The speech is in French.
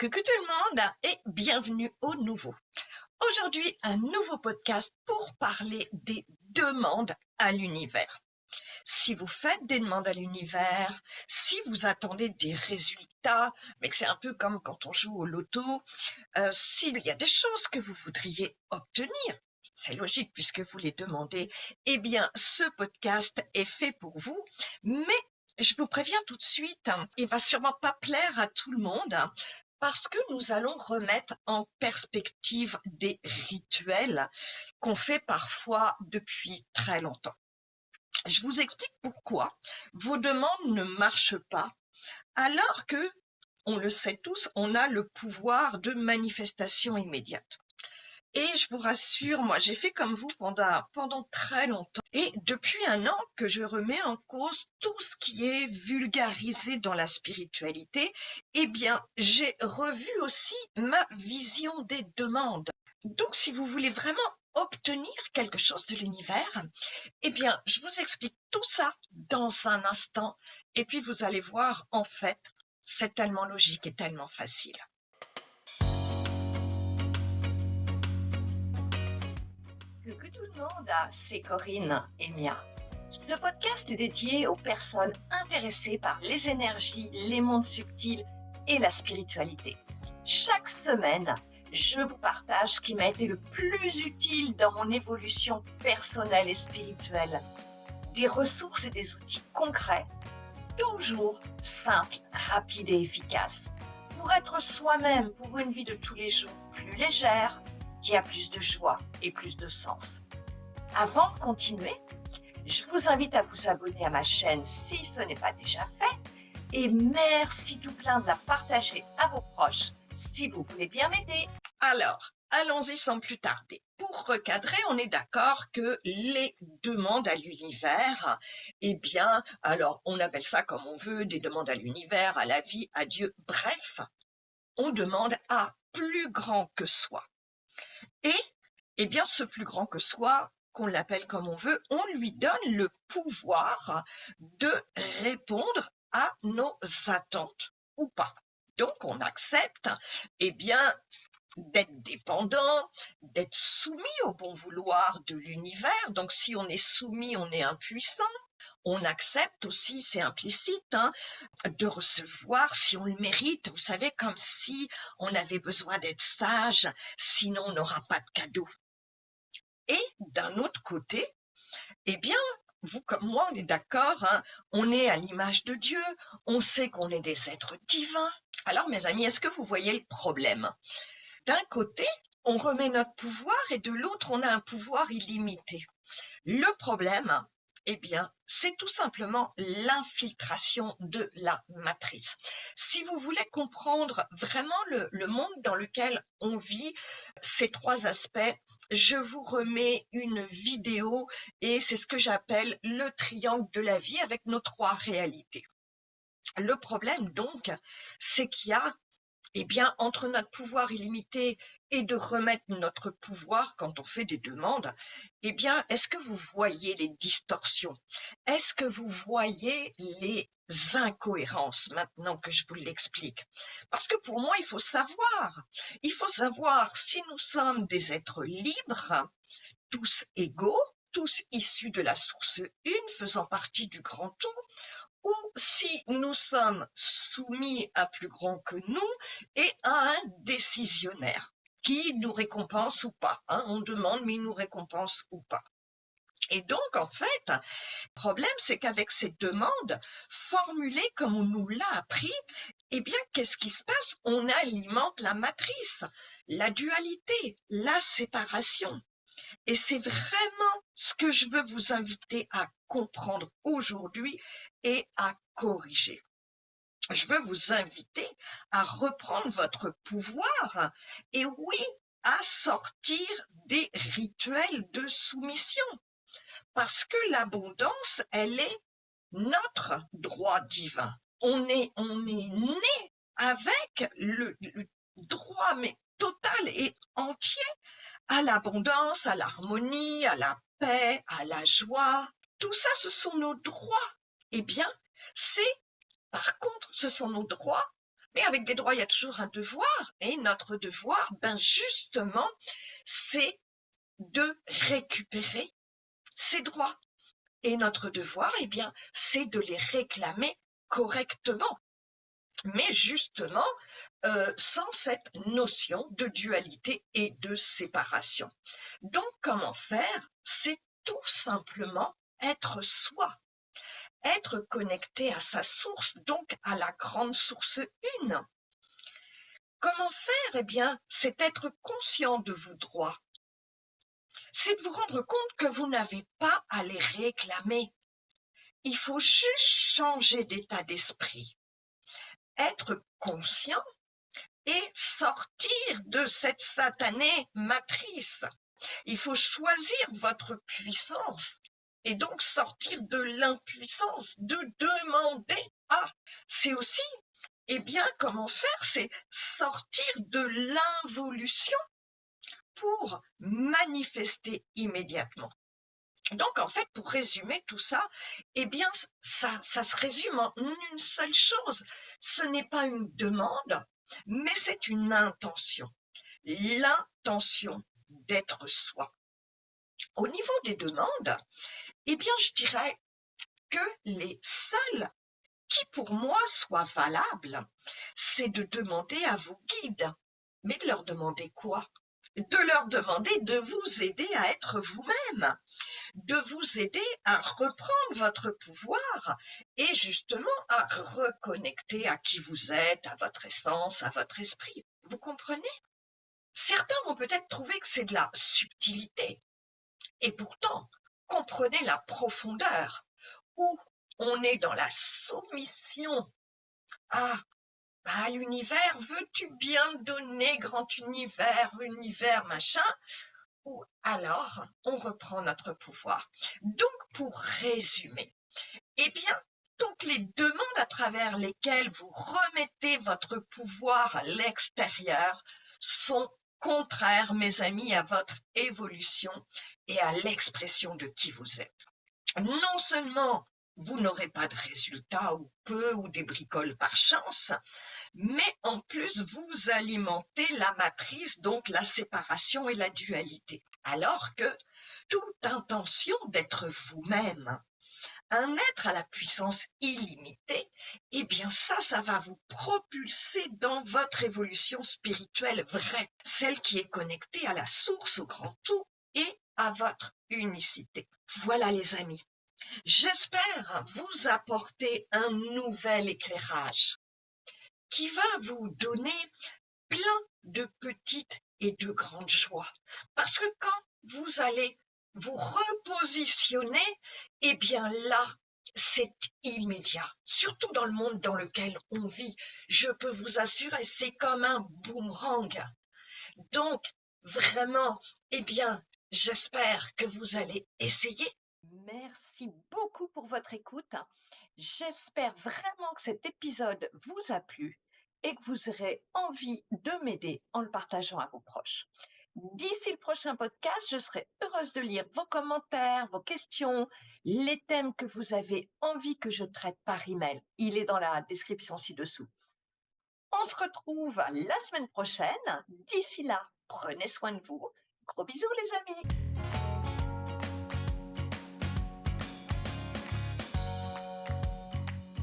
Coucou tout le monde et bienvenue au nouveau. Aujourd'hui, un nouveau podcast pour parler des demandes à l'univers. Si vous faites des demandes à l'univers, si vous attendez des résultats, mais que c'est un peu comme quand on joue au loto, s'il y a des choses que vous voudriez obtenir, c'est logique puisque vous les demandez, eh bien ce podcast est fait pour vous, mais je vous préviens tout de suite, il va sûrement pas plaire à tout le monde, parce que nous allons remettre en perspective des rituels qu'on fait parfois depuis très longtemps. Je vous explique pourquoi vos demandes ne marchent pas, alors que, on le sait tous, on a le pouvoir de manifestation immédiate. Et je vous rassure, moi, j'ai fait comme vous pendant très longtemps. Et depuis un an que je remets en cause tout ce qui est vulgarisé dans la spiritualité, eh bien, j'ai revu aussi ma vision des demandes. Donc, si vous voulez vraiment obtenir quelque chose de l'univers, eh bien, je vous explique tout ça dans un instant. Et puis, vous allez voir, en fait, c'est tellement logique et tellement facile. Coucou tout le monde, c'est Corinne et Mia. Ce podcast est dédié aux personnes intéressées par les énergies, les mondes subtils et la spiritualité. Chaque semaine, je vous partage ce qui m'a été le plus utile dans mon évolution personnelle et spirituelle. Des ressources et des outils concrets, toujours simples, rapides et efficaces, pour être soi-même pour une vie de tous les jours plus légère, qui a plus de joie et plus de sens. Avant de continuer, je vous invite à vous abonner à ma chaîne si ce n'est pas déjà fait et merci tout plein de la partager à vos proches si vous voulez bien m'aider. Alors, allons-y sans plus tarder. Pour recadrer, on est d'accord que les demandes à l'univers, eh bien, alors on appelle ça comme on veut, des demandes à l'univers, à la vie, à Dieu, bref, on demande à plus grand que soi. Et, eh bien, ce plus grand que soi, qu'on l'appelle comme on veut, on lui donne le pouvoir de répondre à nos attentes ou pas. Donc, on accepte, eh bien, d'être dépendant, d'être soumis au bon vouloir de l'univers. Donc, si on est soumis, on est impuissant. On accepte aussi, c'est implicite, de recevoir si on le mérite. Vous savez, comme si on avait besoin d'être sage, sinon on n'aura pas de cadeau. Et d'un autre côté, eh bien, vous comme moi, on est d'accord, on est à l'image de Dieu, on sait qu'on est des êtres divins. Alors, mes amis, est-ce que vous voyez le problème? D'un côté, on remet notre pouvoir et de l'autre, on a un pouvoir illimité. Le problème, eh bien, c'est tout simplement l'infiltration de la matrice. Si vous voulez comprendre vraiment le monde dans lequel on vit, ces trois aspects, je vous remets une vidéo et c'est ce que j'appelle le triangle de la vie avec nos trois réalités. Le problème donc, c'est qu'il y a eh bien, entre notre pouvoir illimité et de remettre notre pouvoir quand on fait des demandes, eh bien, est-ce que vous voyez les distorsions? Est-ce que vous voyez les incohérences maintenant que je vous l'explique? Parce que pour moi, il faut savoir si nous sommes des êtres libres, tous égaux, tous issus de la source une, faisant partie du grand tout, ou si nous sommes soumis à plus grand que nous et à un décisionnaire qui nous récompense ou pas. On demande, mais il nous récompense ou pas. Et donc, en fait, le problème, c'est qu'avec ces demandes formulées comme on nous l'a appris, eh bien, qu'est-ce qui se passe? On alimente la matrice, la dualité, la séparation. Et c'est vraiment ce que je veux vous inviter à comprendre aujourd'hui et à corriger. Je veux vous inviter à reprendre votre pouvoir et oui, à sortir des rituels de soumission. Parce que l'abondance, elle est notre droit divin. On est né avec le droit, mais total et entier à l'abondance, à l'harmonie, à la paix, à la joie. Tout ça, ce sont nos droits. Eh bien, par contre, ce sont nos droits Mais avec des droits, il y a toujours un devoir. Et notre devoir, ben justement, c'est de récupérer ces droits. Et notre devoir, eh bien, c'est de les réclamer correctement. Mais justement, sans cette notion de dualité et de séparation. Donc, comment faire? C'est tout simplement être soi, être connecté à sa source, donc à la grande source une. Comment faire? Eh bien, c'est être conscient de vos droits. C'est de vous rendre compte que vous n'avez pas à les réclamer. Il faut juste changer d'état d'esprit, être conscient et sortir de cette satanée matrice. Il faut choisir votre puissance et donc sortir de l'impuissance, de demander. Ah, c'est aussi, eh bien, comment faire? C'est sortir de l'involution pour manifester immédiatement. Donc, en fait, pour résumer tout ça, eh bien, ça se résume en une seule chose. Ce n'est pas une demande, mais c'est une intention. L'intention d'être soi. Au niveau des demandes, eh bien, je dirais que les seules qui, pour moi, soient valables, c'est de demander à vos guides. Mais de leur demander quoi? De leur demander de vous aider à être vous-même, de vous aider à reprendre votre pouvoir et justement à reconnecter à qui vous êtes, à votre essence, à votre esprit. Vous comprenez? Certains vont peut-être trouver que c'est de la subtilité et pourtant, comprenez la profondeur où on est dans la soumission à l'univers. Veux-tu bien donner, grand univers, univers, machin? Ou alors, on reprend notre pouvoir. Donc, pour résumer, eh bien, toutes les demandes à travers lesquelles vous remettez votre pouvoir à l'extérieur sont contraires, mes amis, à votre évolution et à l'expression de qui vous êtes. Non seulement vous n'aurez pas de résultats ou peu ou des bricoles par chance, mais en plus vous alimentez la matrice, donc la séparation et la dualité. Alors que toute intention d'être vous-même, un être à la puissance illimitée, eh bien ça va vous propulser dans votre évolution spirituelle vraie, celle qui est connectée à la source, au grand tout et à votre unicité. Voilà les amis, j'espère vous apporter un nouvel éclairage qui va vous donner plein de petites et de grandes joies. Parce que quand vous allez vous repositionner, eh bien là, c'est immédiat. Surtout dans le monde dans lequel on vit. Je peux vous assurer, c'est comme un boomerang. Donc, vraiment, eh bien, j'espère que vous allez essayer. Merci beaucoup pour votre écoute. J'espère vraiment que cet épisode vous a plu et que vous aurez envie de m'aider en le partageant à vos proches. D'ici le prochain podcast, je serai heureuse de lire vos commentaires, vos questions, les thèmes que vous avez envie que je traite par email. Il est dans la description ci-dessous. On se retrouve la semaine prochaine. D'ici là, prenez soin de vous. Gros bisous les amis.